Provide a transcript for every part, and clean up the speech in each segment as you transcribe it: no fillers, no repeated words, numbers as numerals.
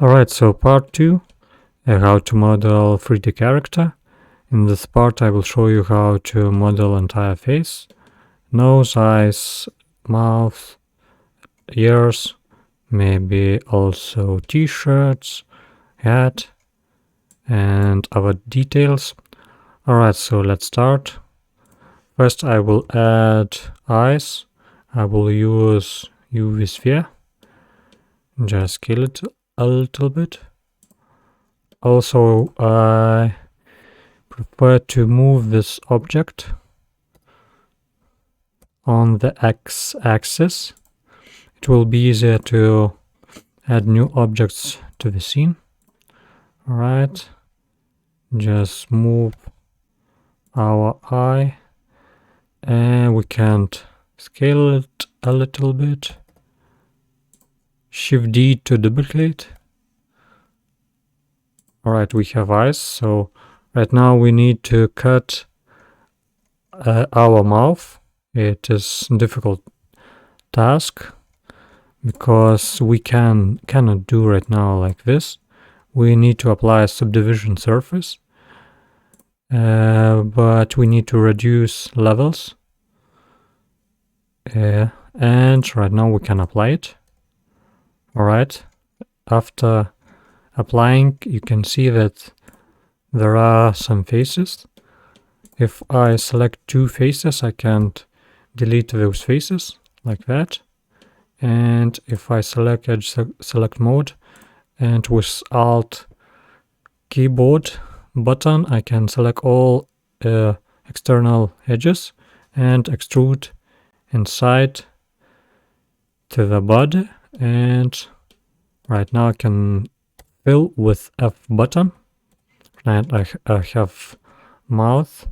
Alright, so part 2, how to model 3D character. In this part I will show you how to model entire face, nose, eyes, mouth, ears, maybe also t-shirts, hat, and other details. Alright, so let's start. First I will add eyes. I will use UV sphere. Just scale it a little bit. Also, I prefer to move this object on the x-axis. It will be easier to add new objects to the scene. Alright, just move our eye, and we can't scale it a little bit. Shift+D to duplicate. Alright, we have eyes, so right now we need to cut our mouth. It is a difficult task because we cannot do right now like this. We need to apply a subdivision surface, but we need to reduce levels. And right now we can apply it. Alright, after applying, you can see that there are some faces. If I select two faces, I can delete those faces like that. And if I select edge select mode and with Alt keyboard button, I can select all external edges and extrude inside to the body. And right now I can fill with F button, and I have mouth,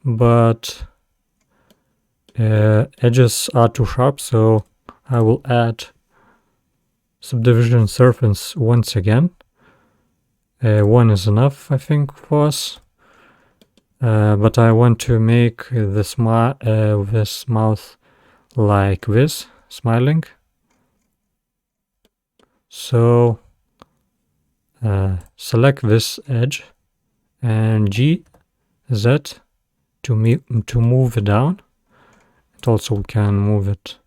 but edges are too sharp, so I will add subdivision surface once again. One is enough, I think, for us, but I want to make this mouth like this, smiling. So select this edge and G, Z to move it down. And also we can move it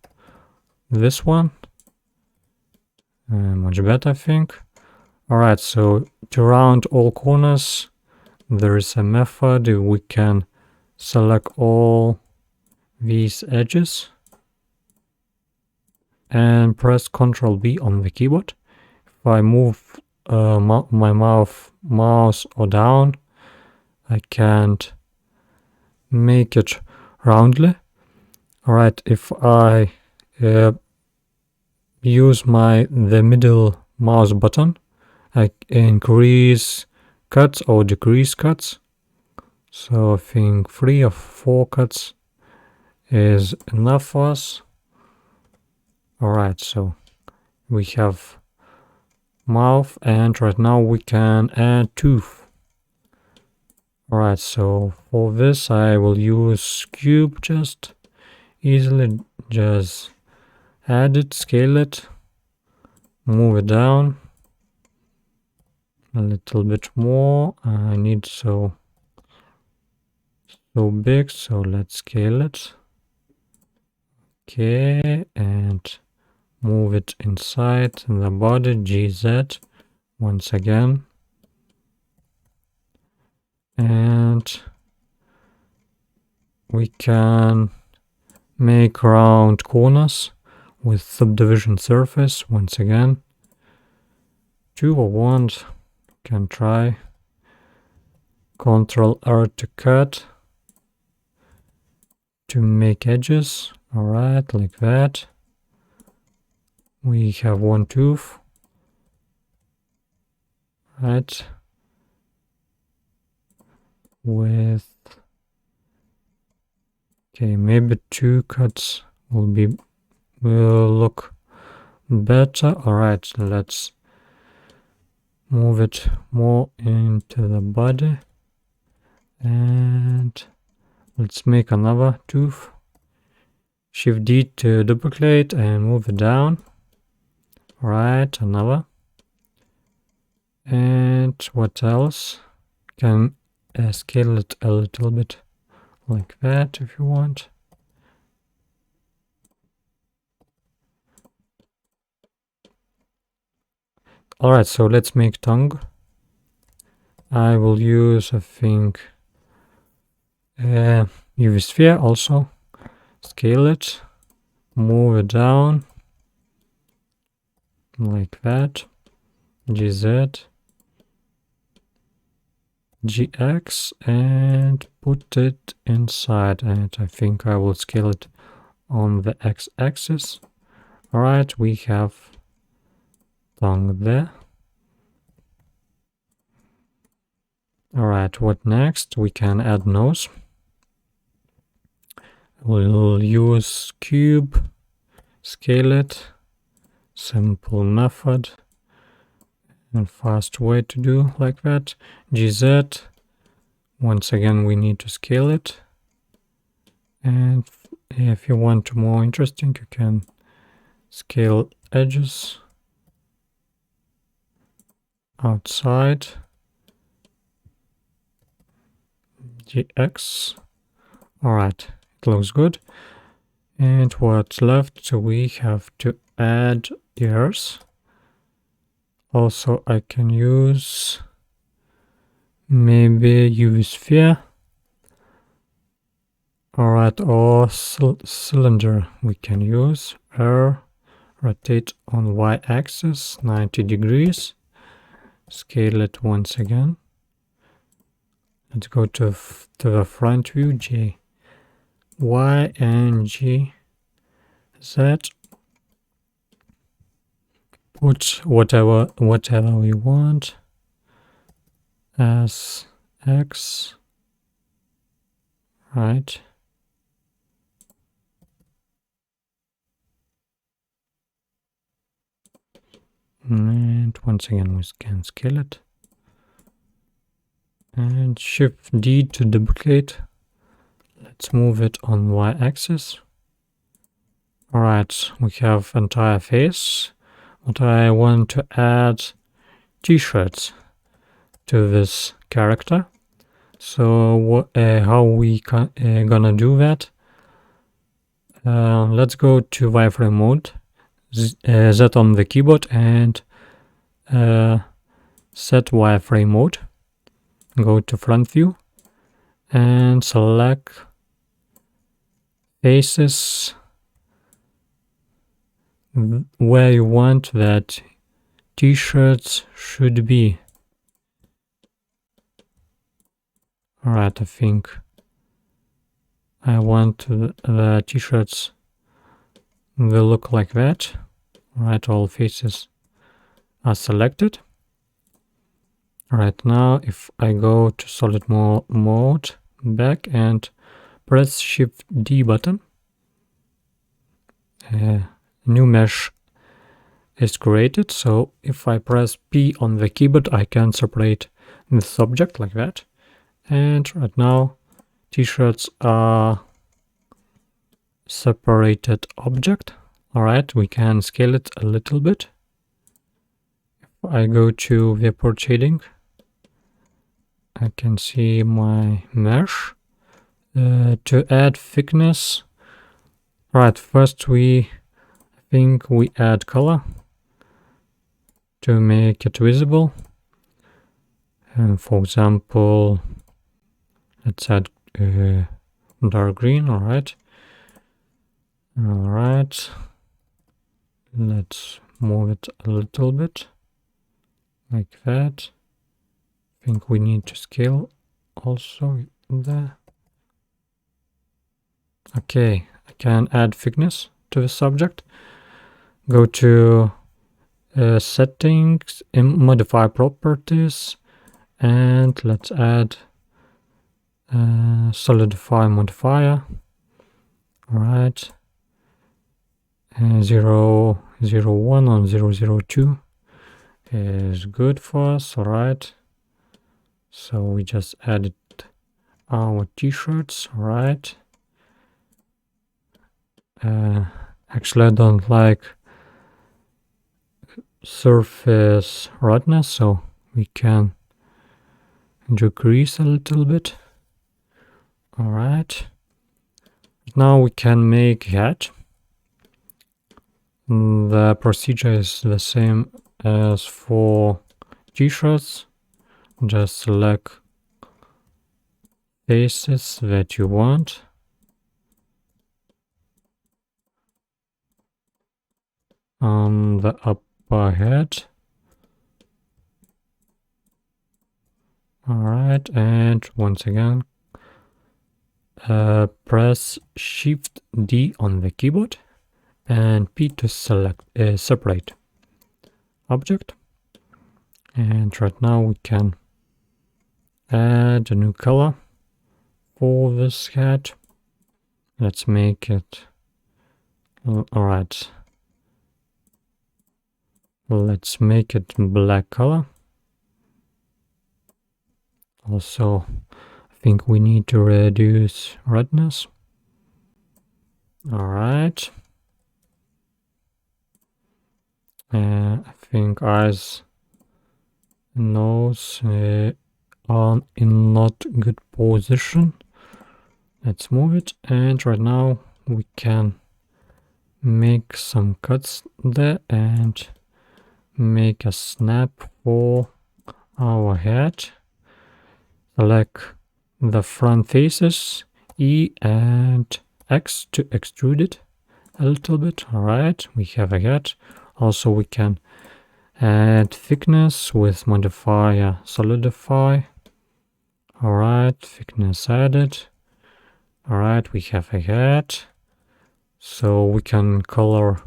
this one. Much better, I think. Alright, so to round all corners, there is a method. We can select all these edges and press Ctrl+B on the keyboard. If I move my mouse or down, I can't make it roundly. Alright, if I use the middle mouse button, I increase cuts or decrease cuts. So I think 3 or 4 cuts is enough for us. Alright, so we have mouth, and right now we can add tooth. Alright, so for this I will use cube, just easily just add it, scale it, move it down a little bit more. I need so big, so let's scale it. Okay, and move it inside the body, GZ once again. And we can make round corners with subdivision surface once again. 2 or 1, can try. Ctrl+R to cut, to make edges. Alright, like that. We have one tooth. Right. With maybe 2 cuts will look better. Alright, let's move it more into the body, and let's make another tooth. Shift+D to duplicate and move it down. Right, another. And what else? Can scale it a little bit like that if you want. Alright, so let's make tongue. I will use, I think, UV sphere also. Scale it, move it down like that. GZ, GX, and put it inside. And I think I will scale it on the x-axis. Alright, we have tongue there. Alright, what next? We can add nose. We'll use cube, scale it, simple method, and fast way to do like that. GZ, once again we need to scale it. And if you want more interesting, you can scale edges outside. GX. Alright, it looks good. And what's left? So we have to add ears. Also, I can use maybe UV sphere. Alright, or cylinder we can use. Rotate on y-axis 90 degrees. Scale it once again. Let's go to the front view, J, Y, and G, Z. Put whatever we want as X, right? And once again, we can scale it. And Shift+D to duplicate. Let's move it on y-axis. Alright, we have entire face. But I want to add t-shirts to this character. So how we gonna do that? Let's go to wireframe mode. Z on the keyboard and set wireframe mode. Go to front view and select faces where you want that t-shirts should be. Alright, I think I want the t-shirts will look like that. Alright, all faces are selected. Alright, now if I go to solid mode back and press Shift+D button, new mesh is created. So if I press P on the keyboard, I can separate this object like that. And right now, t-shirts are separated object. Alright, we can scale it a little bit. If I go to viewport shading, I can see my mesh. To add thickness, right, first I think we add color to make it visible. And for example, let's add dark green. Alright, let's move it a little bit like that. I think we need to scale also there. Okay, I can add thickness to the subject. Go to settings, modify properties, and let's add solidify modifier. Alright, 001 on 002 is good for us. Alright, so we just added our t-shirts. Alright, actually I don't like surface roughness, so we can decrease a little bit. All right. Now we can make head. The procedure is the same as for t-shirts. Just select faces that you want. On the upper head. Alright, and once again, press Shift+D on the keyboard and P to select separate object. And right now we can add a new color for this head. Let's make it, alright, let's make it black color. Also, I think we need to reduce redness. Alright. I think eyes and nose are in not good position. Let's move it, and right now we can make some cuts there and make a snap for our head. Select the front faces, E and X to extrude it a little bit. Alright, we have a head. Also we can add thickness with modifier solidify. Alright, thickness added. Alright, we have a head. So we can color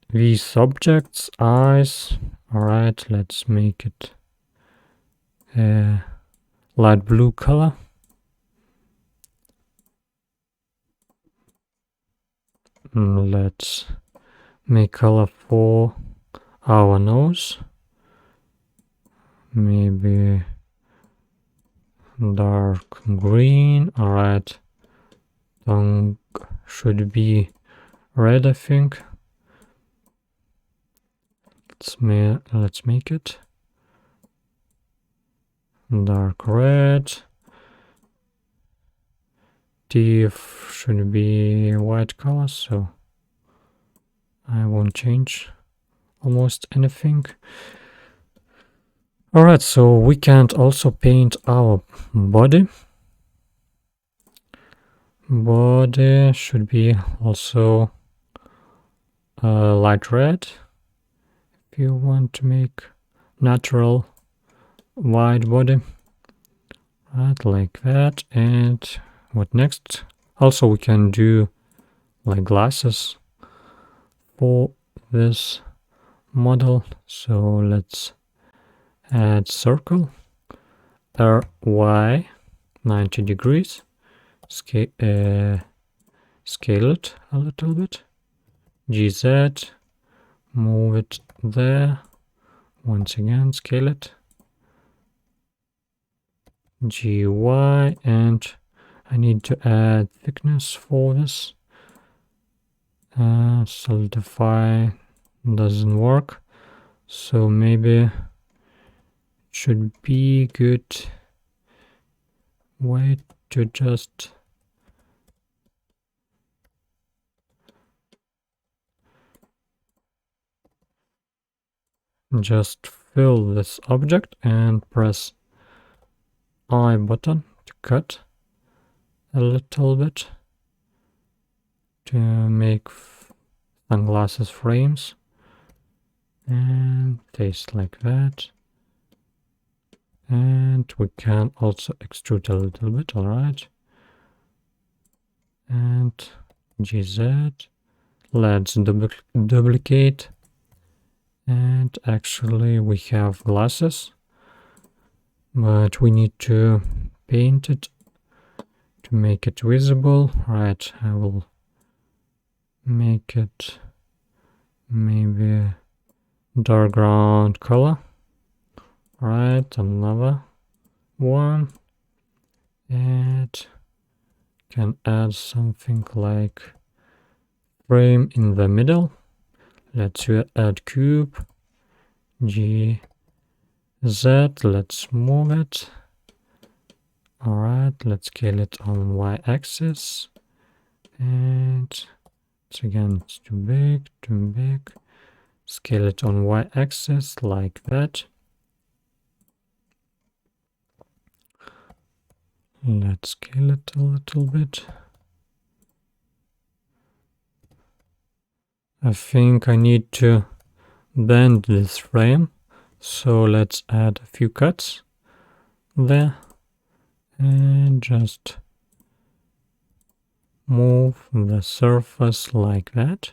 these objects, eyes. Alright, let's make it a light blue color. Let's make color for our nose. Maybe dark green. Alright, tongue should be red, I think. Let's make it dark red. Teeth should be white color, so I won't change almost anything. Alright, so we can also paint our body. Body should be also light red. If you want to make natural white body. Right, like that. And what next? Also we can do like glasses for this model. So let's add circle, RY 90 degrees, scale it a little bit, GZ, move it there, once again scale it, GY, and I need to add thickness for this. Solidify doesn't work, so maybe it should be good way to just fill this object and press I button to cut a little bit to make sunglasses frames and taste like that. And we can also extrude a little bit, alright. And GZ, let's duplicate. And actually we have glasses, but we need to paint it to make it visible. Right, I will make it maybe dark ground color. Right, another one, and can add something like frame in the middle. Let's add cube, G, Z, let's move it. Alright, let's scale it on y-axis. And it's again, it's too big, too big. Scale it on y-axis like that. Let's scale it a little bit. I think I need to bend this frame, so let's add a few cuts there and just move the surface like that.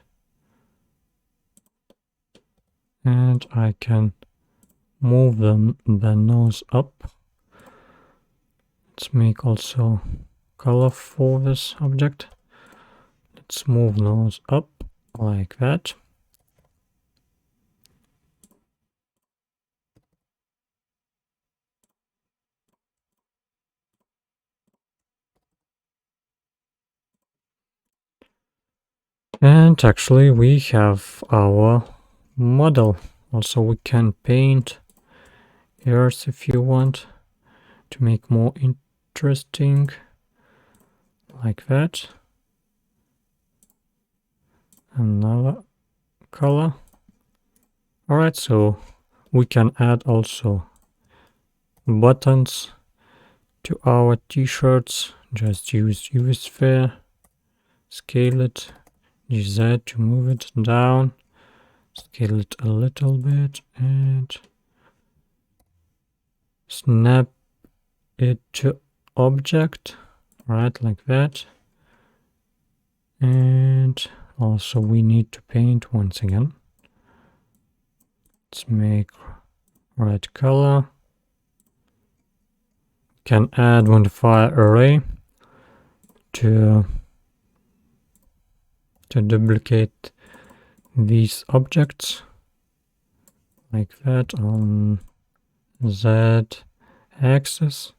And I can move the nose up. Let's make also color for this object. Let's move nose up like that. And actually we have our model. Also we can paint earth if you want to make more interesting, like that. Another color. Alright, so we can add also buttons to our t-shirts. Just use UV sphere, scale it, use that to move it down, scale it a little bit, and snap it to object, right, like that. And also we need to paint once again. Let's make red color. Can add modifier array to duplicate these objects like that on Z axis.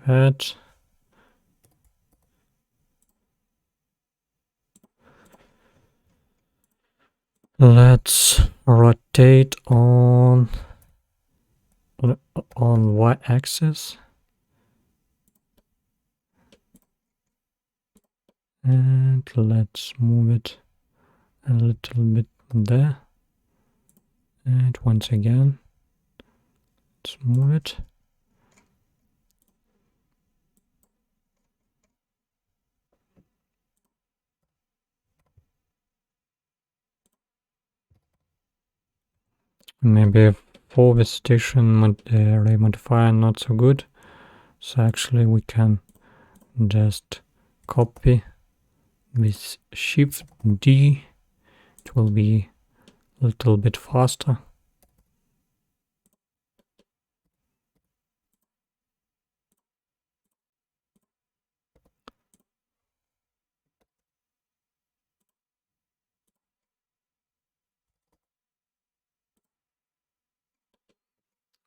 That. Let's rotate on y-axis. And let's move it a little bit there. And once again, let's move it. Maybe for vegetation array modifier not so good. So actually we can just copy with Shift+D. It will be a little bit faster.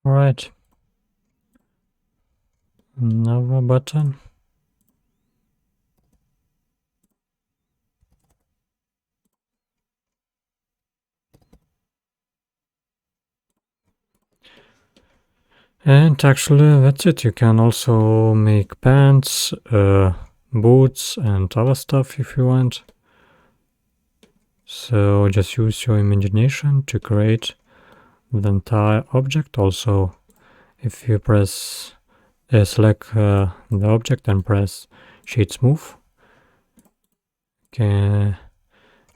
All right. Another button. And actually that's it. You can also make pants, boots and other stuff if you want. So just use your imagination to create the entire object. Also, if you press select the object and press shade smooth, can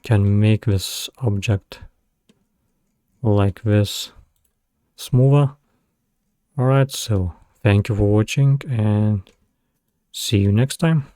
make this object like this smoother. Alright, so thank you for watching and see you next time.